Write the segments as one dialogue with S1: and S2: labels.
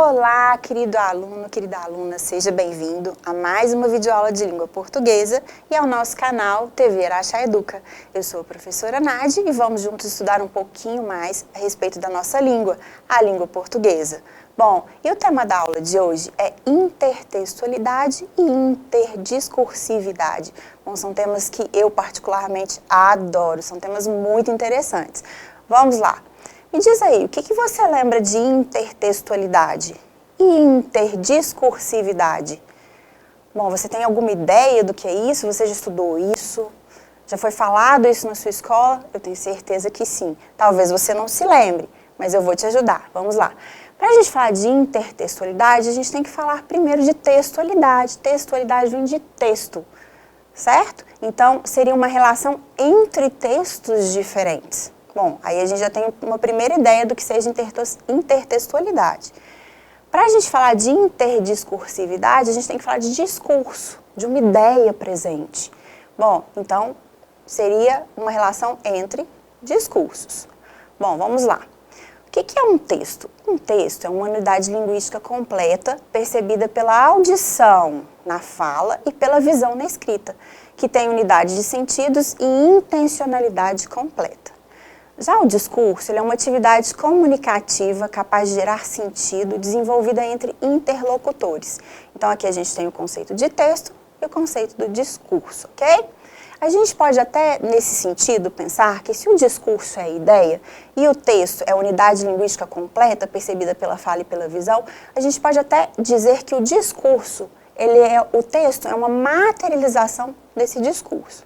S1: Olá, querido aluno, querida aluna, seja bem-vindo a mais uma videoaula de língua portuguesa e ao nosso canal TV Araxá Educa. Eu sou a professora Nadi e vamos juntos estudar um pouquinho mais a respeito da nossa língua, a língua portuguesa. Bom, e o tema da aula de hoje é intertextualidade e interdiscursividade. Bom, são temas que eu particularmente adoro, são temas muito interessantes. Vamos lá. Me diz aí, o que você lembra de intertextualidade e interdiscursividade? Bom, você tem alguma ideia do que é isso? Você já estudou isso? Já foi falado isso na sua escola? Eu tenho certeza que sim. Talvez você não se lembre, mas eu vou te ajudar. Vamos lá. Para a gente falar de intertextualidade, a gente tem que falar primeiro de textualidade. Textualidade vem de texto, certo? Então, seria uma relação entre textos diferentes. Bom, aí a gente já tem uma primeira ideia do que seja intertextualidade. Para a gente falar de interdiscursividade, a gente tem que falar de discurso, de uma ideia presente. Bom, então, seria uma relação entre discursos. Bom, vamos lá. O que é um texto? Um texto é uma unidade linguística completa, percebida pela audição na fala e pela visão na escrita, que tem unidade de sentidos e intencionalidade completa. Já o discurso ele é uma atividade comunicativa capaz de gerar sentido, desenvolvida entre interlocutores. Então, aqui a gente tem o conceito de texto e o conceito do discurso, ok? A gente pode até, nesse sentido, pensar que se o discurso é a ideia e o texto é a unidade linguística completa, percebida pela fala e pela visão, a gente pode até dizer que o discurso, o texto é uma materialização desse discurso.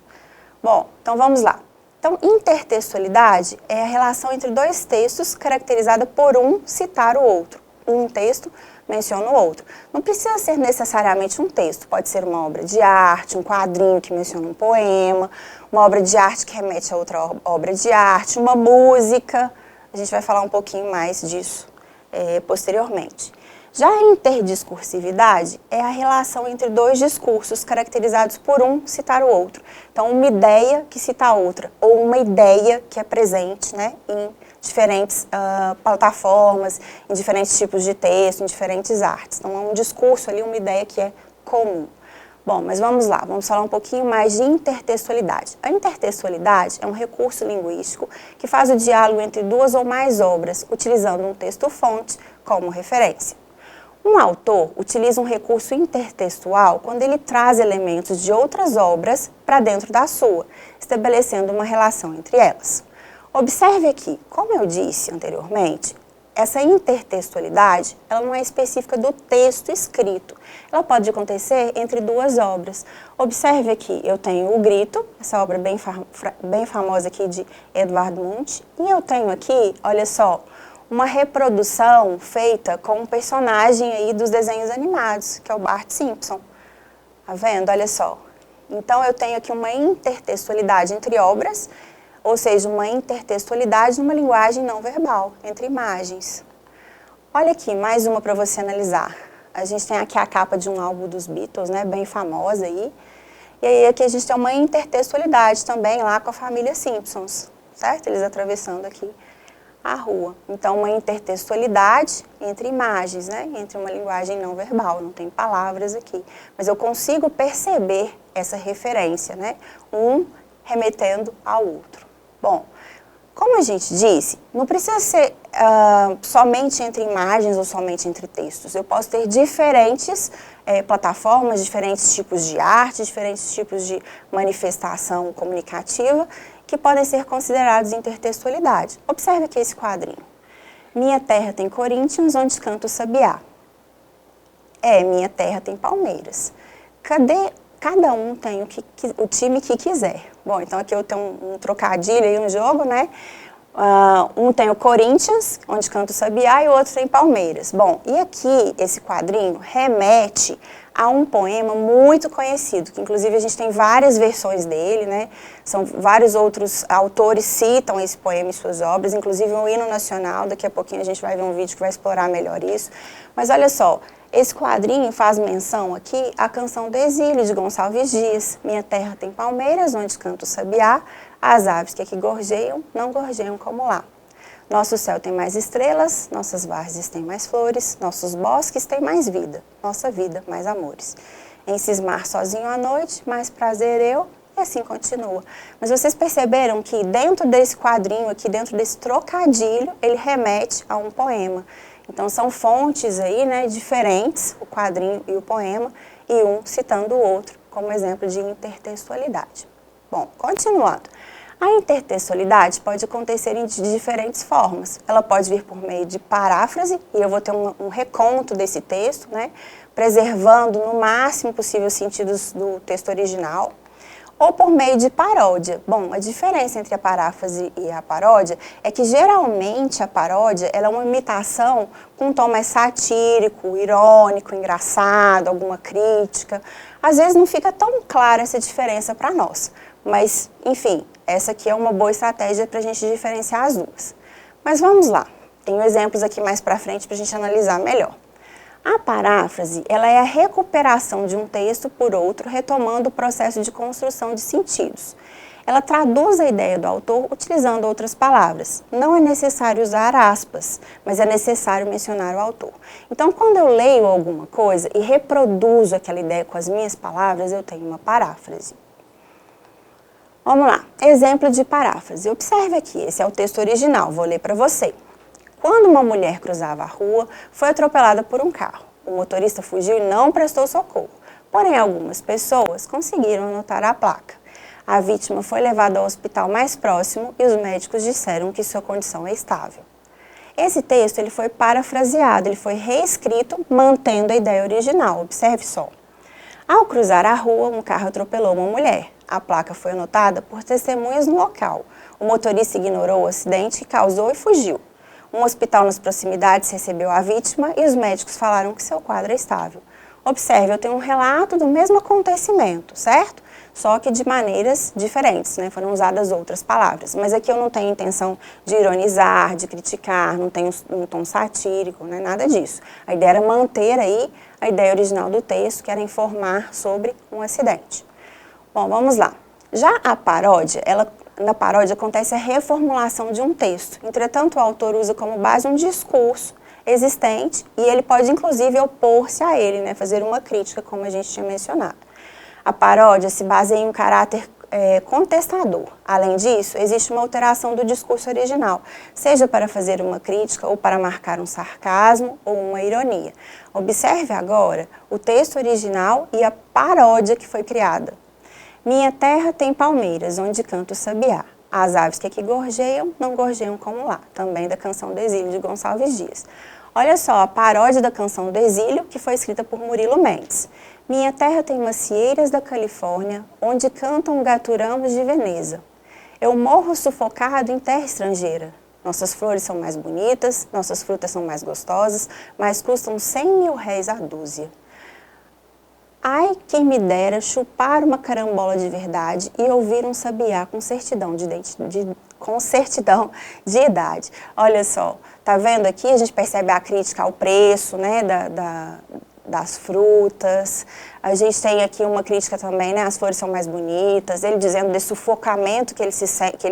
S1: Bom, então vamos lá. Então, intertextualidade é a relação entre dois textos caracterizada por um citar o outro. Um texto menciona o outro. Não precisa ser necessariamente um texto, pode ser uma obra de arte, um quadrinho que menciona um poema, uma obra de arte que remete a outra obra de arte, uma música. A gente vai falar um pouquinho mais disso posteriormente. Já a interdiscursividade é a relação entre dois discursos caracterizados por um citar o outro. Então, uma ideia que cita a outra, ou uma ideia que é presente, né, em diferentes plataformas, em diferentes tipos de texto, em diferentes artes. Então, é um discurso ali, uma ideia que é comum. Bom, mas vamos lá, vamos falar um pouquinho mais de intertextualidade. A intertextualidade é um recurso linguístico que faz o diálogo entre duas ou mais obras, utilizando um texto-fonte como referência. Um autor utiliza um recurso intertextual quando ele traz elementos de outras obras para dentro da sua, estabelecendo uma relação entre elas. Observe aqui, como eu disse anteriormente, essa intertextualidade ela não é específica do texto escrito. Ela pode acontecer entre duas obras. Observe aqui, eu tenho O Grito, essa obra bem famosa aqui de Edvard Munch, e eu tenho aqui, olha só, uma reprodução feita com um personagem aí dos desenhos animados, que é o Bart Simpson. Tá vendo? Olha só. Então, eu tenho aqui uma intertextualidade entre obras, ou seja, uma intertextualidade numa linguagem não verbal, entre imagens. Olha aqui, mais uma para você analisar. A gente tem aqui a capa de um álbum dos Beatles, né, bem famosa aí. E aí aqui a gente tem uma intertextualidade também lá com a família Simpsons, certo? Eles atravessando aqui a rua. Então, uma intertextualidade entre imagens, né? Entre uma linguagem não verbal, não tem palavras aqui. Mas eu consigo perceber essa referência, né? Um remetendo ao outro. Bom, como a gente disse, não precisa ser somente entre imagens ou somente entre textos. Eu posso ter diferentes plataformas, diferentes tipos de arte, diferentes tipos de manifestação comunicativa que podem ser considerados intertextualidade. Observe aqui esse quadrinho. Minha terra tem Corinthians, onde canta o sabiá. Minha terra tem Palmeiras. Cada um tem o time que quiser. Bom, então aqui eu tenho um trocadilho aí, um jogo, né? Um tem o Corinthians, onde canta o sabiá, e o outro tem Palmeiras. Bom, e aqui esse quadrinho remete a um poema muito conhecido, que inclusive a gente tem várias versões dele, né? São vários outros autores citam esse poema em suas obras, inclusive um hino nacional. Daqui a pouquinho a gente vai ver um vídeo que vai explorar melhor isso. Mas olha só, esse quadrinho faz menção aqui à canção do Exílio, de Gonçalves Dias. Minha terra tem palmeiras, onde canta o sabiá, as aves que aqui gorjeiam, não gorjeiam como lá. Nosso céu tem mais estrelas, nossas várzeas têm mais flores, nossos bosques têm mais vida, nossa vida mais amores. Em cismar sozinho à noite, mais prazer eu, e assim continua. Mas vocês perceberam que dentro desse quadrinho aqui, dentro desse trocadilho, ele remete a um poema. Então são fontes aí, né, diferentes, o quadrinho e o poema, e um citando o outro como exemplo de intertextualidade. Bom, continuando. A intertextualidade pode acontecer de diferentes formas. Ela pode vir por meio de paráfrase, e eu vou ter um reconto desse texto, né, preservando no máximo possível os sentidos do texto original, ou por meio de paródia. Bom, a diferença entre a paráfrase e a paródia é que geralmente a paródia ela é uma imitação com um tom mais satírico, irônico, engraçado, alguma crítica. Às vezes não fica tão clara essa diferença para nós, mas enfim, essa aqui é uma boa estratégia para a gente diferenciar as duas. Mas vamos lá, tenho exemplos aqui mais para frente para a gente analisar melhor. A paráfrase, ela é a recuperação de um texto por outro, retomando o processo de construção de sentidos. Ela traduz a ideia do autor utilizando outras palavras. Não é necessário usar aspas, mas é necessário mencionar o autor. Então, quando eu leio alguma coisa e reproduzo aquela ideia com as minhas palavras, eu tenho uma paráfrase. Vamos lá, exemplo de paráfrase. Observe aqui, esse é o texto original, vou ler para você. Quando uma mulher cruzava a rua, foi atropelada por um carro. O motorista fugiu e não prestou socorro. Porém, algumas pessoas conseguiram anotar a placa. A vítima foi levada ao hospital mais próximo e os médicos disseram que sua condição é estável. Esse texto ele foi parafraseado, ele foi reescrito, mantendo a ideia original. Observe só. Ao cruzar a rua, um carro atropelou uma mulher. A placa foi anotada por testemunhas no local. O motorista ignorou o acidente que causou e fugiu. Um hospital nas proximidades recebeu a vítima e os médicos falaram que seu quadro é estável. Observe, eu tenho um relato do mesmo acontecimento, certo? Só que de maneiras diferentes, né? Foram usadas outras palavras. Mas aqui eu não tenho intenção de ironizar, de criticar, não tenho um tom satírico, né? Nada disso. A ideia era manter aí a ideia original do texto, que era informar sobre um acidente. Bom, vamos lá. Já a paródia, na paródia acontece a reformulação de um texto. Entretanto, o autor usa como base um discurso existente e ele pode, inclusive, opor-se a ele, né? Fazer uma crítica, como a gente tinha mencionado. A paródia se baseia em um caráter contestador. Além disso, existe uma alteração do discurso original, seja para fazer uma crítica ou para marcar um sarcasmo ou uma ironia. Observe agora o texto original e a paródia que foi criada. Minha terra tem palmeiras, onde canta o sabiá. As aves que aqui gorjeiam, não gorjeiam como lá. Também da canção do Exílio, de Gonçalves Dias. Olha só, a paródia da canção do Exílio, que foi escrita por Murilo Mendes. Minha terra tem macieiras da Califórnia, onde cantam gaturamos de Veneza. Eu morro sufocado em terra estrangeira. Nossas flores são mais bonitas, nossas frutas são mais gostosas, mas custam 100.000 réis a dúzia. Ai, quem me dera chupar uma carambola de verdade e ouvir um sabiá com certidão de idade. Olha só, tá vendo aqui? A gente percebe a crítica ao preço, né, das frutas. A gente tem aqui uma crítica também, né, as flores são mais bonitas. Ele dizendo desse sufocamento que ele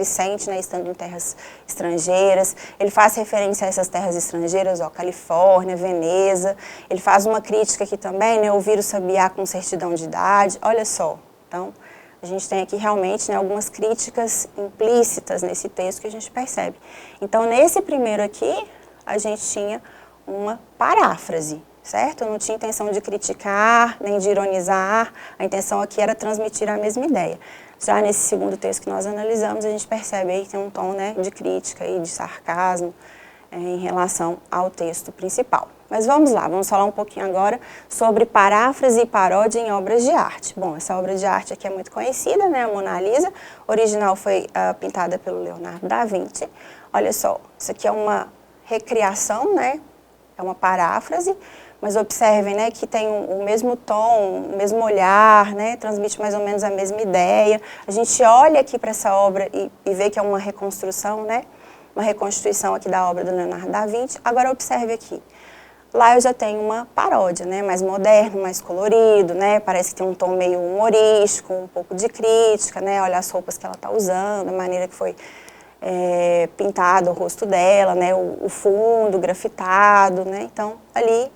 S1: sente, né, estando em terras estrangeiras. Ele faz referência a essas terras estrangeiras, ó, Califórnia, Veneza. Ele faz uma crítica aqui também, né, ouvir o sabiá com certidão de idade. Olha só, então a gente tem aqui realmente, né, algumas críticas implícitas nesse texto que a gente percebe. Então, nesse primeiro aqui, a gente tinha uma paráfrase, certo? Eu não tinha intenção de criticar, nem de ironizar, a intenção aqui era transmitir a mesma ideia. Já nesse segundo texto que nós analisamos, a gente percebe aí que tem um tom, né, de crítica e de sarcasmo em relação ao texto principal. Mas vamos lá, vamos falar um pouquinho agora sobre paráfrase e paródia em obras de arte. Bom, essa obra de arte aqui é muito conhecida, né, a Mona Lisa. A original foi pintada pelo Leonardo da Vinci. Olha só, isso aqui é uma recriação, né, é uma paráfrase, mas observem, né, que tem o mesmo tom, o mesmo olhar, né, transmite mais ou menos a mesma ideia. A gente olha aqui para essa obra e vê que é uma reconstrução, né, uma reconstituição aqui da obra do Leonardo da Vinci. Agora observe aqui. Lá eu já tenho uma paródia, né, mais moderno, mais colorido, né, parece que tem um tom meio humorístico, um pouco de crítica, né, olha as roupas que ela está usando, a maneira que foi pintado o rosto dela, né, o fundo grafitado, né, então ali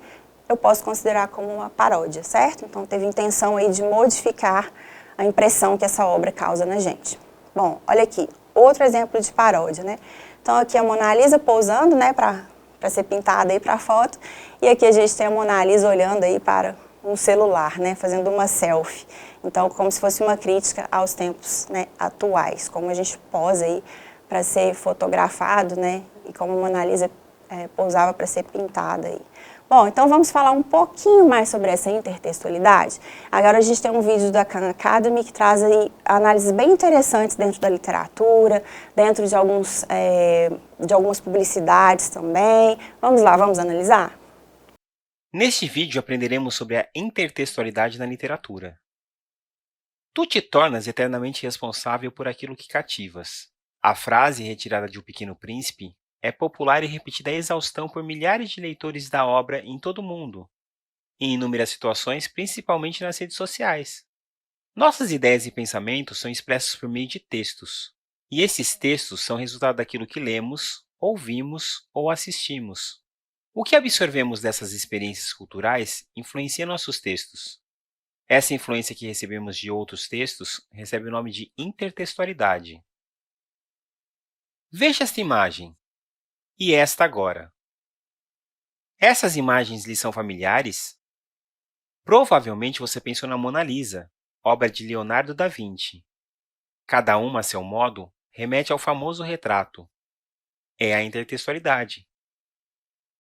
S1: eu posso considerar como uma paródia, certo? Então teve intenção aí de modificar a impressão que essa obra causa na gente. Bom, olha aqui, outro exemplo de paródia, né? Então aqui a Mona Lisa pousando, né, para ser pintada aí para a foto, e aqui a gente tem a Mona Lisa olhando aí para um celular, né, fazendo uma selfie. Então, como se fosse uma crítica aos tempos, né, atuais, como a gente posa aí para ser fotografado, né, e como a Mona Lisa pousava para ser pintada aí. Bom, então vamos falar um pouquinho mais sobre essa intertextualidade. Agora a gente tem um vídeo da Khan Academy que traz aí análises bem interessantes dentro da literatura, dentro de algumas publicidades também. Vamos lá, vamos analisar?
S2: Neste vídeo aprenderemos sobre a intertextualidade na literatura. Tu te tornas eternamente responsável por aquilo que cativas. A frase retirada de O Pequeno Príncipe é popular e repetida à exaustão por milhares de leitores da obra em todo o mundo, em inúmeras situações, principalmente nas redes sociais. Nossas ideias e pensamentos são expressos por meio de textos, e esses textos são resultado daquilo que lemos, ouvimos ou assistimos. O que absorvemos dessas experiências culturais influencia nossos textos. Essa influência que recebemos de outros textos recebe o nome de intertextualidade. Veja esta imagem e esta agora. Essas imagens lhe são familiares? Provavelmente você pensou na Mona Lisa, obra de Leonardo da Vinci. Cada uma, a seu modo, remete ao famoso retrato. É a intertextualidade.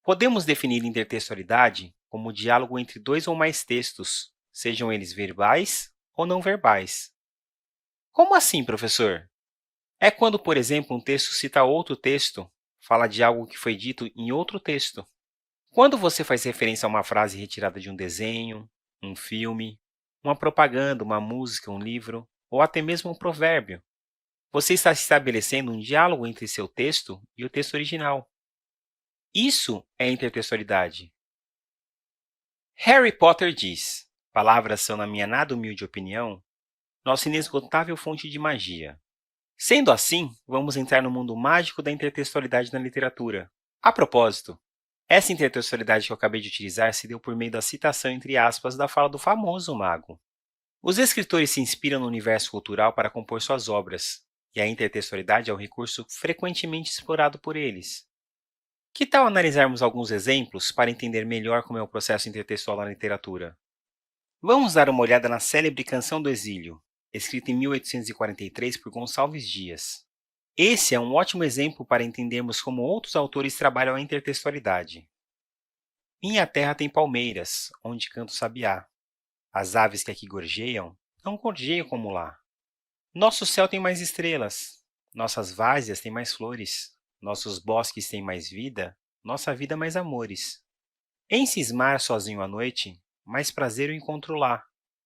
S2: Podemos definir intertextualidade como o diálogo entre dois ou mais textos, sejam eles verbais ou não verbais. Como assim, professor? É quando, por exemplo, um texto cita outro texto, fala de algo que foi dito em outro texto. Quando você faz referência a uma frase retirada de um desenho, um filme, uma propaganda, uma música, um livro, ou até mesmo um provérbio, você está estabelecendo um diálogo entre seu texto e o texto original. Isso é intertextualidade. Harry Potter diz: palavras são, na minha nada humilde opinião, nossa inesgotável fonte de magia. Sendo assim, vamos entrar no mundo mágico da intertextualidade na literatura. A propósito, essa intertextualidade que eu acabei de utilizar se deu por meio da citação entre aspas da fala do famoso mago. Os escritores se inspiram no universo cultural para compor suas obras, e a intertextualidade é um recurso frequentemente explorado por eles. Que tal analisarmos alguns exemplos para entender melhor como é o processo intertextual na literatura? Vamos dar uma olhada na célebre Canção do Exílio, escrita em 1843 por Gonçalves Dias. Esse é um ótimo exemplo para entendermos como outros autores trabalham a intertextualidade. Minha terra tem palmeiras, onde canta o sabiá. As aves que aqui gorjeiam, não gorjeiam como lá. Nosso céu tem mais estrelas, nossas várzeas têm mais flores, nossos bosques têm mais vida, nossa vida mais amores. Em cismar sozinho à noite, mais prazer eu encontro lá.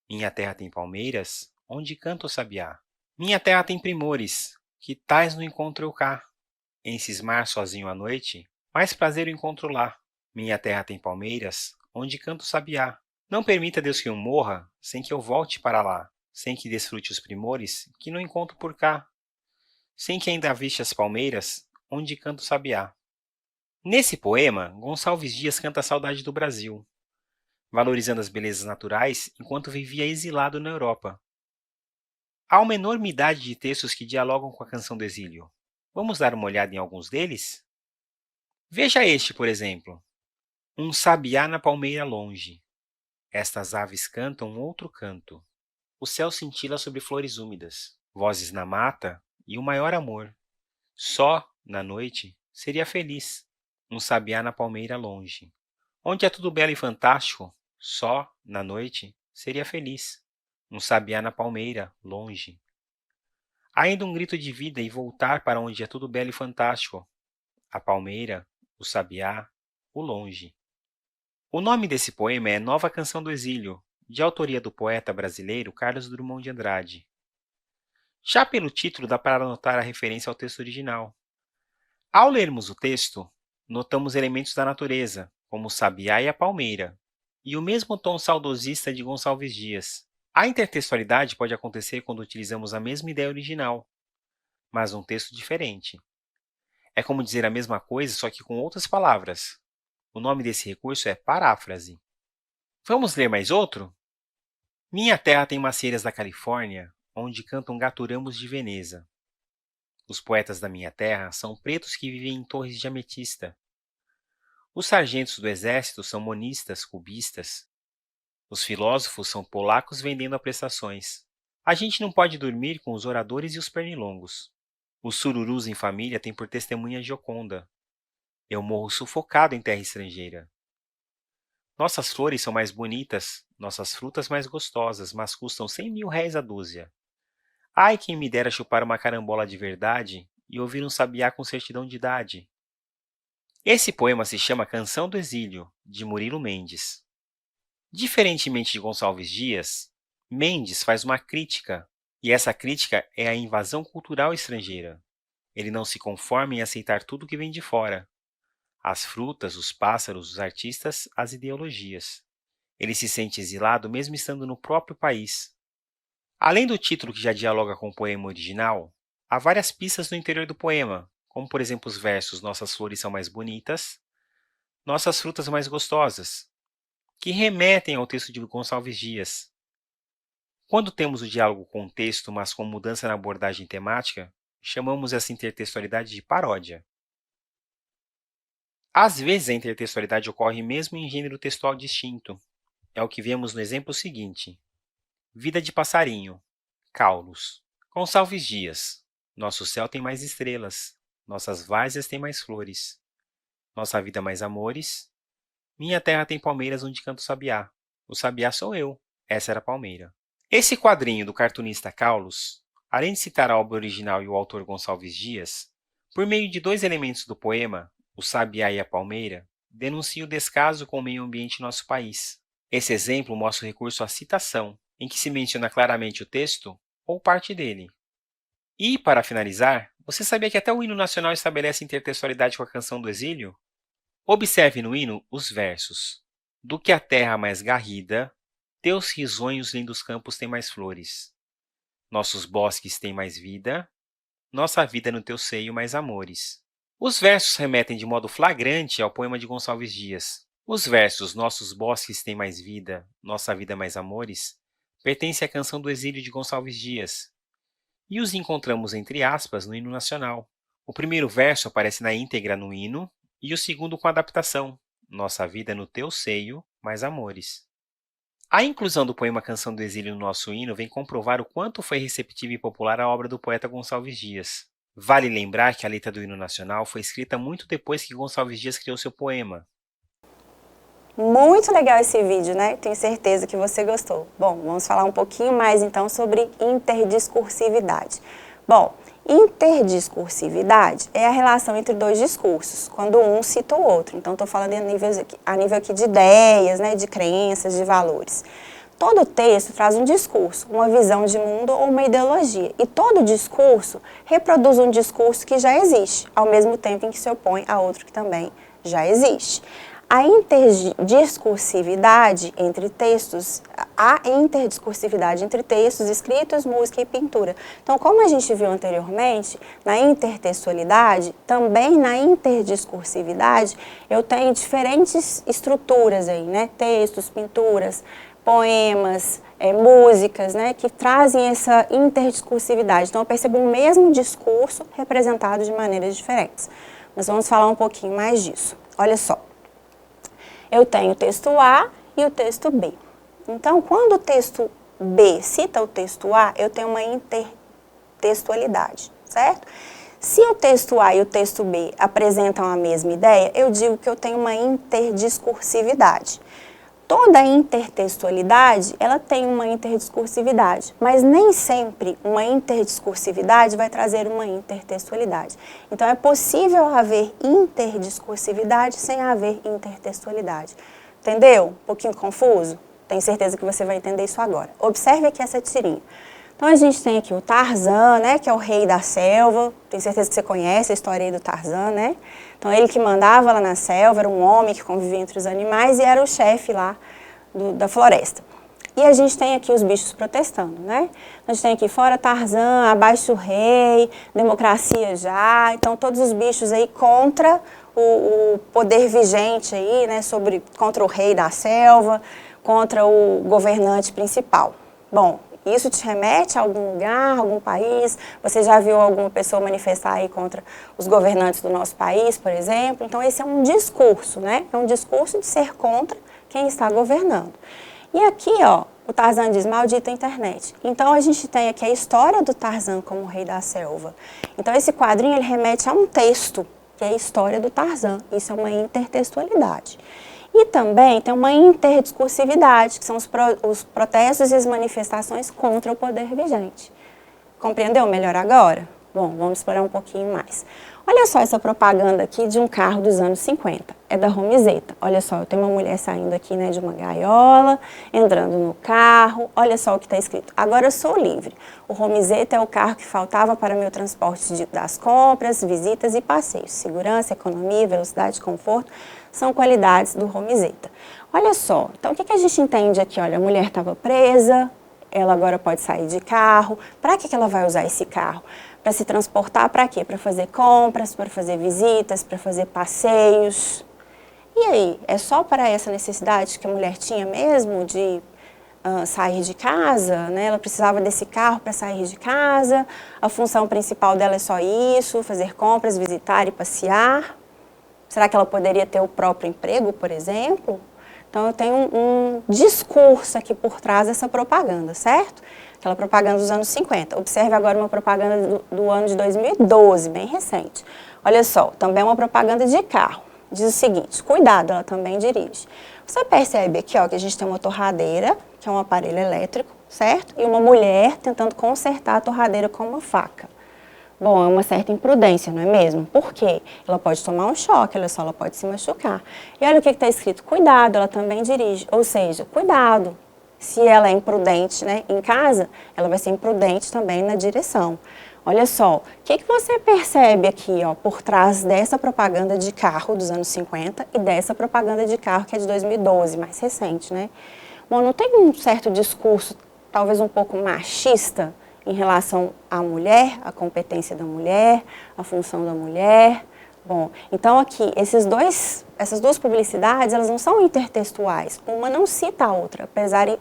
S2: Minha terra tem palmeiras, onde canta o sabiá. Minha terra tem primores, que tais não encontro eu cá. Em cismar sozinho à noite, mais prazer eu encontro lá. Minha terra tem palmeiras, onde canta o sabiá. Não permita Deus que eu morra, sem que eu volte para lá, sem que desfrute os primores, que não encontro por cá. Sem que ainda aviste as palmeiras, onde canta o sabiá. Nesse poema, Gonçalves Dias canta a saudade do Brasil, valorizando as belezas naturais enquanto vivia exilado na Europa. Há uma enormidade de textos que dialogam com a Canção do Exílio. Vamos dar uma olhada em alguns deles? Veja este, por exemplo. Um sabiá na palmeira longe. Estas aves cantam um outro canto. O céu cintila sobre flores úmidas, vozes na mata e o maior amor. Só, na noite, seria feliz. Um sabiá na palmeira longe. Onde é tudo belo e fantástico, só, na noite, seria feliz. Um sabiá na palmeira, longe. Ainda um grito de vida e voltar para onde é tudo belo e fantástico. A palmeira, o sabiá, o longe. O nome desse poema é Nova Canção do Exílio, de autoria do poeta brasileiro Carlos Drummond de Andrade. Já pelo título dá para notar a referência ao texto original. Ao lermos o texto, notamos elementos da natureza, como o sabiá e a palmeira, e o mesmo tom saudosista de Gonçalves Dias. A intertextualidade pode acontecer quando utilizamos a mesma ideia original, mas num texto diferente. É como dizer a mesma coisa, só que com outras palavras. O nome desse recurso é paráfrase. Vamos ler mais outro? Minha terra tem macieiras da Califórnia, onde cantam gaturamos de Veneza. Os poetas da minha terra são pretos que vivem em torres de ametista. Os sargentos do exército são monistas, cubistas. Os filósofos são polacos vendendo a prestações. A gente não pode dormir com os oradores e os pernilongos. Os sururus em família têm por testemunha Gioconda. Eu morro sufocado em terra estrangeira. Nossas flores são mais bonitas, nossas frutas mais gostosas, mas custam 100.000 réis a dúzia. Ai, quem me dera chupar uma carambola de verdade e ouvir um sabiá com certidão de idade. Esse poema se chama Canção do Exílio, de Murilo Mendes. Diferentemente de Gonçalves Dias, Mendes faz uma crítica, e essa crítica é a invasão cultural estrangeira. Ele não se conforma em aceitar tudo que vem de fora. As frutas, os pássaros, os artistas, as ideologias. Ele se sente exilado mesmo estando no próprio país. Além do título que já dialoga com o poema original, há várias pistas no interior do poema, como por exemplo os versos Nossas flores são mais bonitas, Nossas frutas mais gostosas, que remetem ao texto de Gonçalves Dias. Quando temos o diálogo com o texto, mas com mudança na abordagem temática, chamamos essa intertextualidade de paródia. Às vezes, a intertextualidade ocorre mesmo em gênero textual distinto. É o que vemos no exemplo seguinte. Vida de passarinho. Caulos. Gonçalves Dias. Nosso céu tem mais estrelas. Nossas várzeas têm mais flores. Nossa vida mais amores. Minha terra tem palmeiras onde canta o sabiá. O sabiá sou eu. Essa era a palmeira. Esse quadrinho do cartunista Caulos, além de citar a obra original e o autor Gonçalves Dias, por meio de dois elementos do poema, o sabiá e a palmeira, denuncia o descaso com o meio ambiente em nosso país. Esse exemplo mostra o recurso à citação, em que se menciona claramente o texto ou parte dele. E, para finalizar, você sabia que até o hino nacional estabelece intertextualidade com a Canção do Exílio? Observe no hino os versos. Do que a terra mais garrida, teus risonhos lindos campos têm mais flores. Nossos bosques têm mais vida, nossa vida no teu seio mais amores. Os versos remetem de modo flagrante ao poema de Gonçalves Dias. Os versos Nossos bosques têm mais vida, nossa vida mais amores pertencem à Canção do Exílio de Gonçalves Dias. E os encontramos entre aspas no hino nacional. O primeiro verso aparece na íntegra no hino e o segundo com adaptação. Nossa vida no teu seio mais amores. A inclusão do poema Canção do Exílio no nosso hino vem comprovar o quanto foi receptiva e popular a obra do poeta Gonçalves Dias. Vale lembrar que a letra do hino nacional foi escrita muito depois que Gonçalves Dias criou seu poema.
S1: Muito legal esse vídeo, né? Tenho certeza que você gostou. Bom, vamos falar um pouquinho mais então sobre interdiscursividade. Bom, interdiscursividade é a relação entre dois discursos, quando um cita o outro. Então, estou falando a nível aqui de ideias, né, de crenças, de valores. Todo texto traz um discurso, uma visão de mundo ou uma ideologia. E todo discurso reproduz um discurso que já existe, ao mesmo tempo em que se opõe a outro que também já existe. A interdiscursividade entre textos, escritos, música e pintura. Então, como a gente viu anteriormente, na intertextualidade, também na interdiscursividade, eu tenho diferentes estruturas aí, né? Textos, pinturas, poemas, músicas, né? Que trazem essa interdiscursividade. Então, eu percebo o mesmo discurso representado de maneiras diferentes. Mas vamos falar um pouquinho mais disso. Olha só. Eu tenho o texto A e o texto B. Então, quando o texto B cita o texto A, eu tenho uma intertextualidade, certo? Se o texto A e o texto B apresentam a mesma ideia, eu digo que eu tenho uma interdiscursividade. Toda intertextualidade, ela tem uma interdiscursividade, mas nem sempre uma interdiscursividade vai trazer uma intertextualidade. Então, é possível haver interdiscursividade sem haver intertextualidade. Entendeu? Um pouquinho confuso? Tenho certeza que você vai entender isso agora. Observe aqui essa tirinha. Então, a gente tem aqui o Tarzan, né, que é o rei da selva. Tenho certeza que você conhece a história aí do Tarzan, né? Então, ele que mandava lá na selva, era um homem que convivia entre os animais e era o chefe lá da floresta. E a gente tem aqui os bichos protestando, né? A gente tem aqui fora Tarzan, abaixo o rei, democracia já. Então, todos os bichos aí contra o poder vigente aí, né? Contra o rei da selva, contra o governante principal. Bom, isso te remete a algum lugar, algum país? Você já viu alguma pessoa manifestar aí contra os governantes do nosso país, por exemplo? Então, esse é um discurso, né? É um discurso de ser contra quem está governando. E aqui, ó, o Tarzan diz, maldita internet. Então, a gente tem aqui a história do Tarzan como rei da selva. Então, esse quadrinho, ele remete a um texto, que é a história do Tarzan. Isso é uma intertextualidade. E também tem uma interdiscursividade, que são os protestos e as manifestações contra o poder vigente. Compreendeu melhor agora? Bom, vamos explorar um pouquinho mais. Olha só essa propaganda aqui de um carro dos anos 50. É da Romizeta. Olha só, eu tenho uma mulher saindo aqui, né, de uma gaiola, entrando no carro. Olha só o que está escrito. Agora eu sou livre. O Romizeta é o carro que faltava para meu transporte das compras, visitas e passeios. Segurança, economia, velocidade, conforto são qualidades do Romizeta. Olha só, então o que a gente entende aqui? Olha, a mulher estava presa, ela agora pode sair de carro. Para que ela vai usar esse carro? Para se transportar para quê? Para fazer compras, para fazer visitas, para fazer passeios. E aí, é só para essa necessidade que a mulher tinha mesmo de sair de casa, né? Ela precisava desse carro para sair de casa, a função principal dela é só isso, fazer compras, visitar e passear. Será que ela poderia ter o próprio emprego, por exemplo? Então, eu tenho um discurso aqui por trás dessa propaganda, certo? Aquela propaganda dos anos 50. Observe agora uma propaganda do ano de 2012, bem recente. Olha só, também é uma propaganda de carro. Diz o seguinte, cuidado, ela também dirige. Você percebe aqui, ó, que a gente tem uma torradeira, que é um aparelho elétrico, certo? E uma mulher tentando consertar a torradeira com uma faca. Bom, é uma certa imprudência, não é mesmo? Por quê? Ela pode tomar um choque, olha só, ela pode se machucar. E olha o que está escrito, cuidado, ela também dirige. Ou seja, cuidado. Se ela é imprudente, né, em casa, ela vai ser imprudente também na direção. Olha só, o que você percebe aqui, ó, por trás dessa propaganda de carro dos anos 50 e dessa propaganda de carro que é de 2012, mais recente, né? Bom, não tem um certo discurso, talvez um pouco machista, em relação à mulher, à competência da mulher, à função da mulher. Bom, então aqui, essas duas publicidades, elas não são intertextuais. Uma não cita a outra,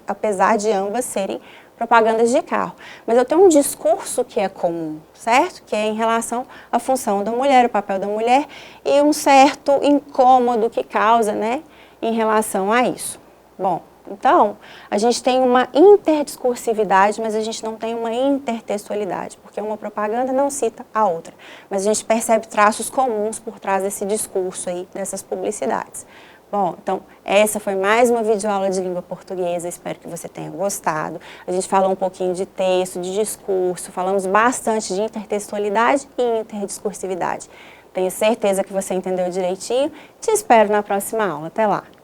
S1: apesar de ambas serem propagandas de carro. Mas eu tenho um discurso que é comum, certo? Que é em relação à função da mulher, o papel da mulher, e um certo incômodo que causa, né, em relação a isso. Bom, então, a gente tem uma interdiscursividade, mas a gente não tem uma intertextualidade, porque uma propaganda não cita a outra. Mas a gente percebe traços comuns por trás desse discurso aí, dessas publicidades. Bom, então, essa foi mais uma videoaula de língua portuguesa, espero que você tenha gostado. A gente falou um pouquinho de texto, de discurso, falamos bastante de intertextualidade e interdiscursividade. Tenho certeza que você entendeu direitinho. Te espero na próxima aula. Até lá!